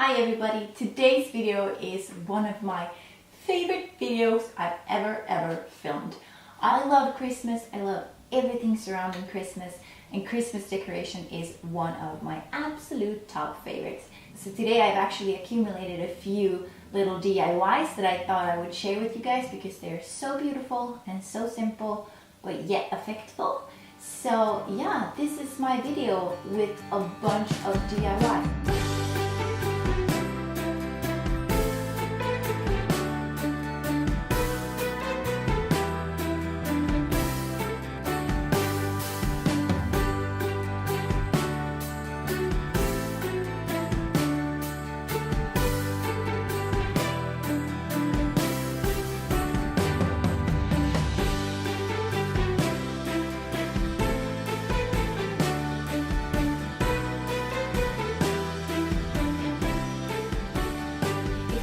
Hi everybody, today's video is one of my favorite videos I've ever filmed. I love Christmas, I love everything surrounding Christmas, and Christmas decoration is one of my absolute top favorites. So today I've actually accumulated a few little DIYs that I thought I would share with you guys because they're so beautiful and so simple but yet effectful. So yeah, this is my video with a bunch of DIYs.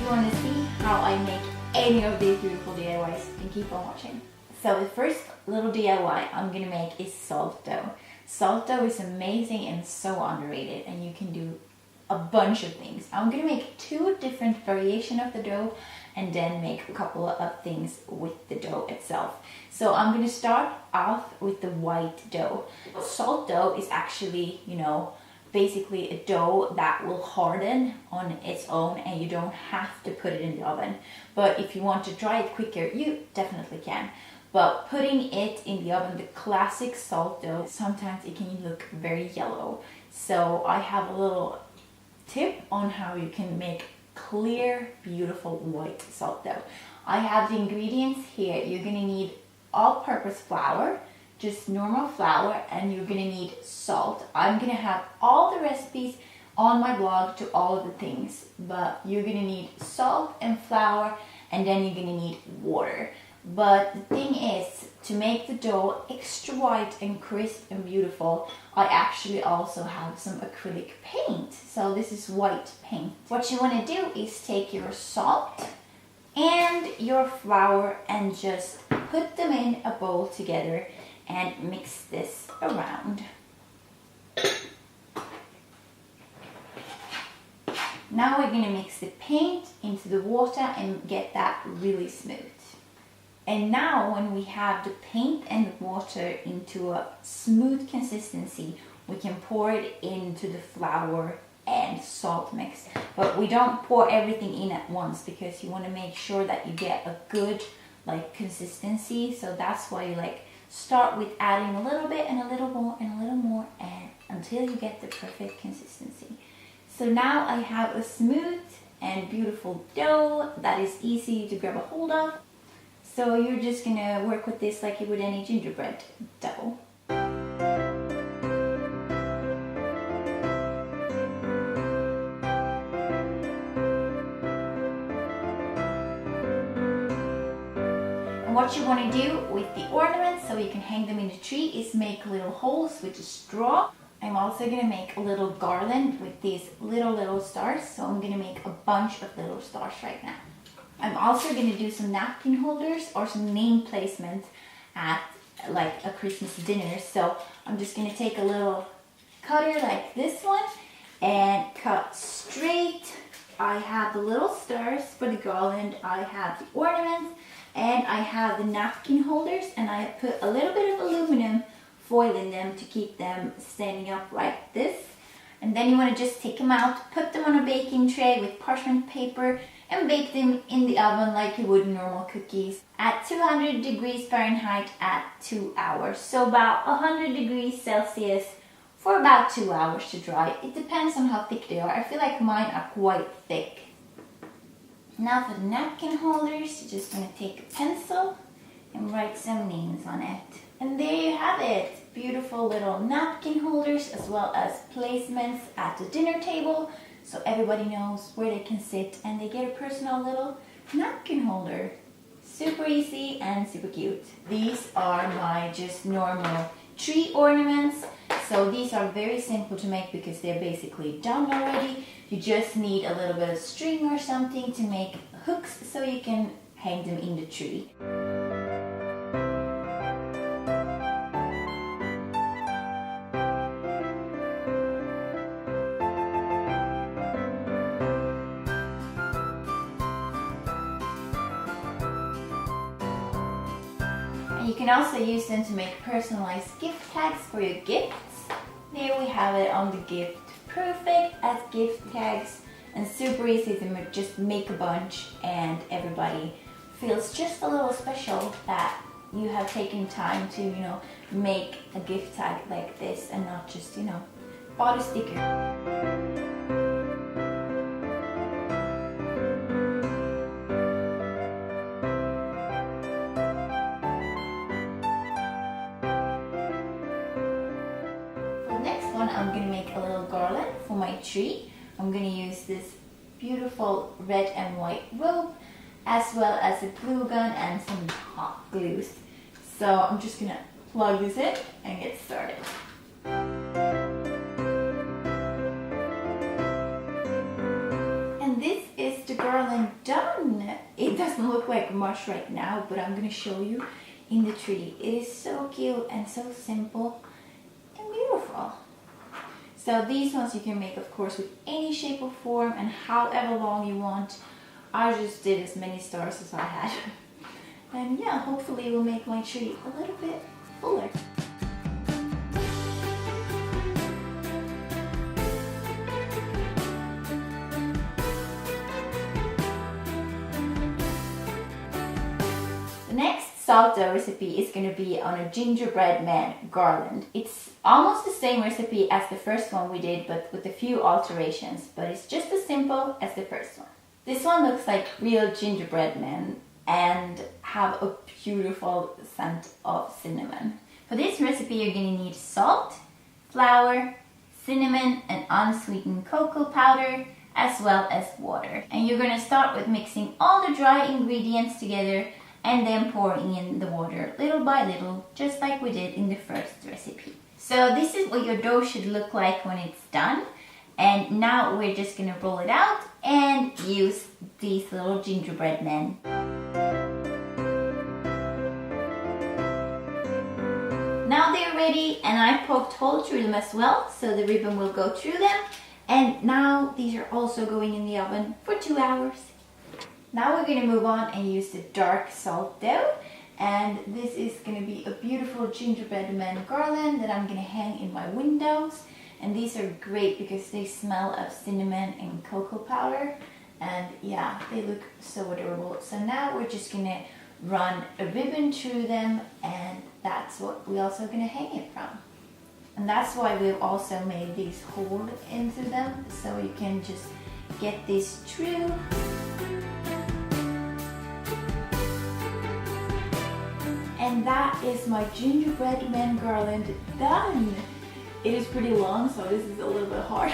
Want to see how I make any of these beautiful DIYs, and keep on watching. So the first little DIY I'm gonna make is salt dough. Salt dough is amazing and so underrated, and you can do a bunch of things. I'm gonna make two different variations of the dough and then make a couple of things with the dough itself. So I'm gonna start off with the white dough. Salt dough is actually, basically a dough that will harden on its own and you don't have to put it in the oven. But if you want to dry it quicker, you definitely can. But putting it in the oven, the classic salt dough, sometimes it can look very yellow. So I have a little tip on how you can make clear, beautiful white salt dough. I have the ingredients here. You're gonna need all-purpose flour, just normal flour, and you're gonna need salt. I'm gonna have all the recipes on my blog to all of the things, but you're gonna need salt and flour, and then you're gonna need water. But the thing is, to make the dough extra white and crisp and beautiful, I actually also have some acrylic paint. So this is white paint. What you wanna do is take your salt and your flour and just put them in a bowl together and mix this around. Now we're going to mix the paint into the water and get that really smooth. And now when we have the paint and the water into a smooth consistency, we can pour it into the flour and salt mix. But we don't pour everything in at once because you want to make sure that you get a good consistency. So that's why you start with adding a little bit and a little more and a little more, and until you get the perfect consistency. So now I have a smooth and beautiful dough that is easy to grab a hold of. So you're just gonna work with this like you would any gingerbread dough. What you want to do with the ornaments so you can hang them in the tree is make little holes with a straw. I'm also going to make a little garland with these little stars, so I'm going to make a bunch of little stars right now. I'm also going to do some napkin holders or some name placement at a Christmas dinner. So I'm just going to take a little cutter like this one and cut straight. I have the little stars for the garland, I have the ornaments, and I have the napkin holders, and I put a little bit of aluminum foil in them to keep them standing up like this. And then you want to just take them out, put them on a baking tray with parchment paper, and bake them in the oven like you would normal cookies at 200 degrees Fahrenheit at 2 hours. So about 100 degrees Celsius for about 2 hours to dry. It depends on how thick they are. I feel like mine are quite thick. Now for the napkin holders, you're just going to take a pencil and write some names on it. And there you have it. Beautiful little napkin holders as well as placements at the dinner table, so everybody knows where they can sit and they get a personal little napkin holder. Super easy and super cute. These are my just normal tree ornaments. So these are very simple to make because they're basically done already. You just need a little bit of string or something to make hooks so you can hang them in the tree. you can also use them to make personalized gift tags for your gifts. There we have it on the gift. Perfect as gift tags and super easy to just make a bunch, and everybody feels just a little special that you have taken time to, make a gift tag like this and not just, bought a sticker. I'm going to make a little garland for my tree. I'm going to use this beautiful red and white rope as well as a glue gun and some hot glues. So I'm just going to plug this in and get started. And this is the garland done. It doesn't look like much right now, but I'm going to show you in the tree. It is so cute and so simple and beautiful. So these ones you can make, of course, with any shape or form and however long you want. I just did as many stars as I had. And yeah, hopefully it will make my tree a little bit fuller. The next salt dough recipe is going to be on a gingerbread man garland. It's almost the same recipe as the first one we did, but with a few alterations, but it's just as simple as the first one. This one looks like real gingerbread men and have a beautiful scent of cinnamon. For this recipe you're going to need salt, flour, cinnamon and unsweetened cocoa powder, as well as water. And you're going to start with mixing all the dry ingredients together and then pouring in the water little by little, just like we did in the first recipe. So this is what your dough should look like when it's done. And now we're just gonna roll it out and use these little gingerbread men. Now they're ready, and I poked holes through them as well, so the ribbon will go through them. And now these are also going in the oven for 2 hours. Now we're going to move on and use the dark salt dough, and this is going to be a beautiful gingerbread man garland that I'm going to hang in my windows. And these are great because they smell of cinnamon and cocoa powder, and yeah, they look so adorable. So now we're just going to run a ribbon through them, and that's what we're also going to hang it from. And that's why we've also made these holes into them, so you can just get this through. And that is my gingerbread man garland done. It is pretty long, so this is a little bit hard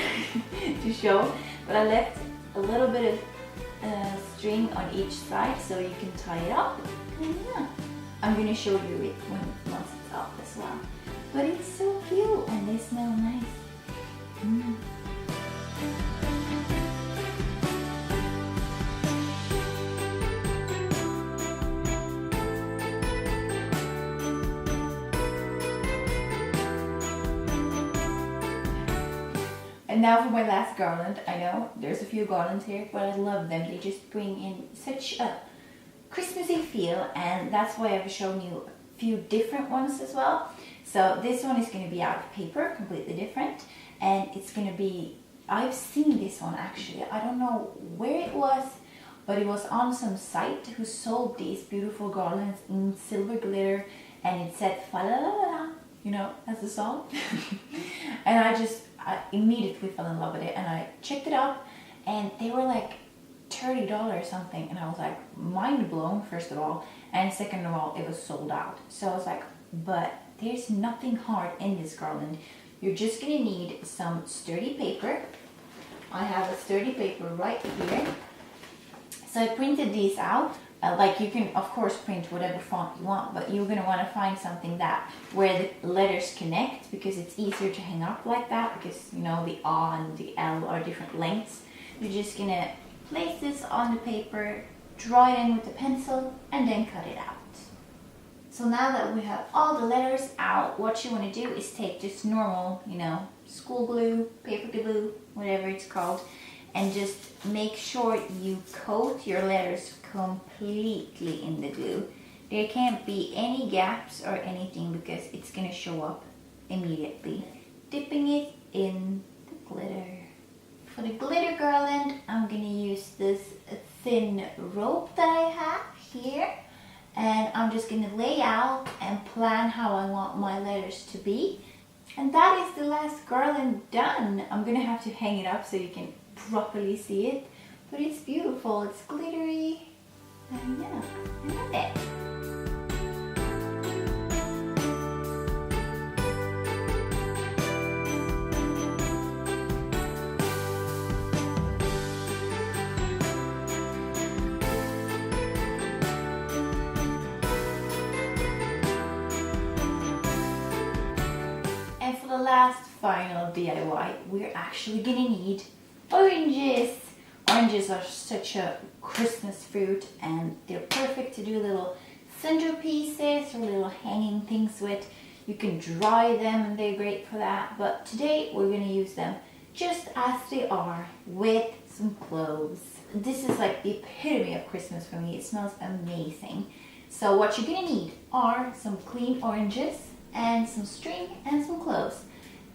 to show, but I left a little bit of string on each side so you can tie it up. And yeah, I'm going to show you it once it's up as well. But it's so cute and they smell nice. And now for my last garland. I know there's a few garlands here, but I love them. They just bring in such a Christmassy feel, and that's why I've shown you a few different ones as well. So this one is going to be out of paper, completely different, and it's going to be, I've seen this one actually, I don't know where it was, but it was on some site who sold these beautiful garlands in silver glitter, and it said fa la la la la, you know, as the song. And I immediately fell in love with it, and I checked it out, and they were like $30 or something, and I was like mind blown, first of all, and second of all, it was sold out. So I was like, but there's nothing hard in this garland. You're just gonna need some sturdy paper. I have a sturdy paper right here. So I printed these out. Like, you can of course print whatever font you want, but you're going to want to find something that where the letters connect, because it's easier to hang up like that, because you know the A and the L are different lengths. You're just going to place this on the paper, draw it in with a pencil, and then cut it out. So now that we have all the letters out, what you want to do is take just normal, you know, school glue, paper glue, whatever it's called, and just make sure you coat your letters completely in the glue. There can't be any gaps or anything because it's gonna show up immediately. Dipping it in the glitter. For the glitter garland, I'm gonna use this thin rope that I have here. And I'm just gonna lay out and plan how I want my letters to be. And that is the last garland done. I'm gonna have to hang it up so you can properly see it. But it's beautiful, it's glittery. And yeah, I love it. And for the last final DIY, we're actually gonna need oranges. Oranges are such a Christmas fruit and they're perfect to do little centerpieces or little hanging things with. You can dry them and they're great for that. But today we're gonna use them just as they are with some cloves. This is like the epitome of Christmas for me. It smells amazing. So what you're gonna need are some clean oranges and some string and some cloves.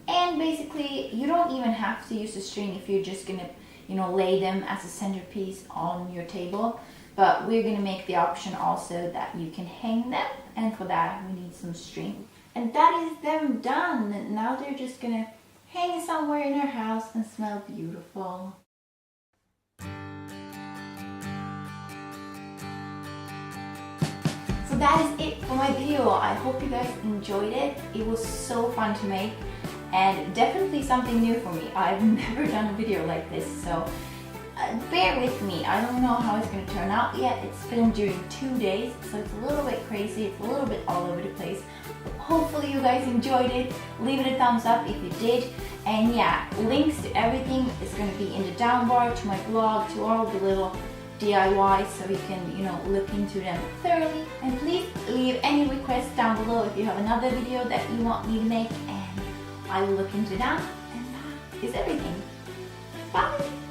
And basically you don't even have to use the string if you're just gonna lay them as a centerpiece on your table, but we're gonna make the option also that you can hang them, and for that we need some string. And that is them done. Now they're just gonna hang somewhere in our house and smell beautiful. So that is it for my video. I hope you guys enjoyed it. It was so fun to make. And definitely something new for me. I've never done a video like this, so bear with me. I don't know how it's going to turn out yet. It's filmed during 2 days, so it's a little bit crazy. It's a little bit all over the place. But hopefully you guys enjoyed it. Leave it a thumbs up if you did. And yeah, links to everything is going to be in the down bar, to my blog, to all the little DIYs, so you can look into them thoroughly. And please leave any requests down below if you have another video that you want me to make. I will look into that, and that is everything. Bye!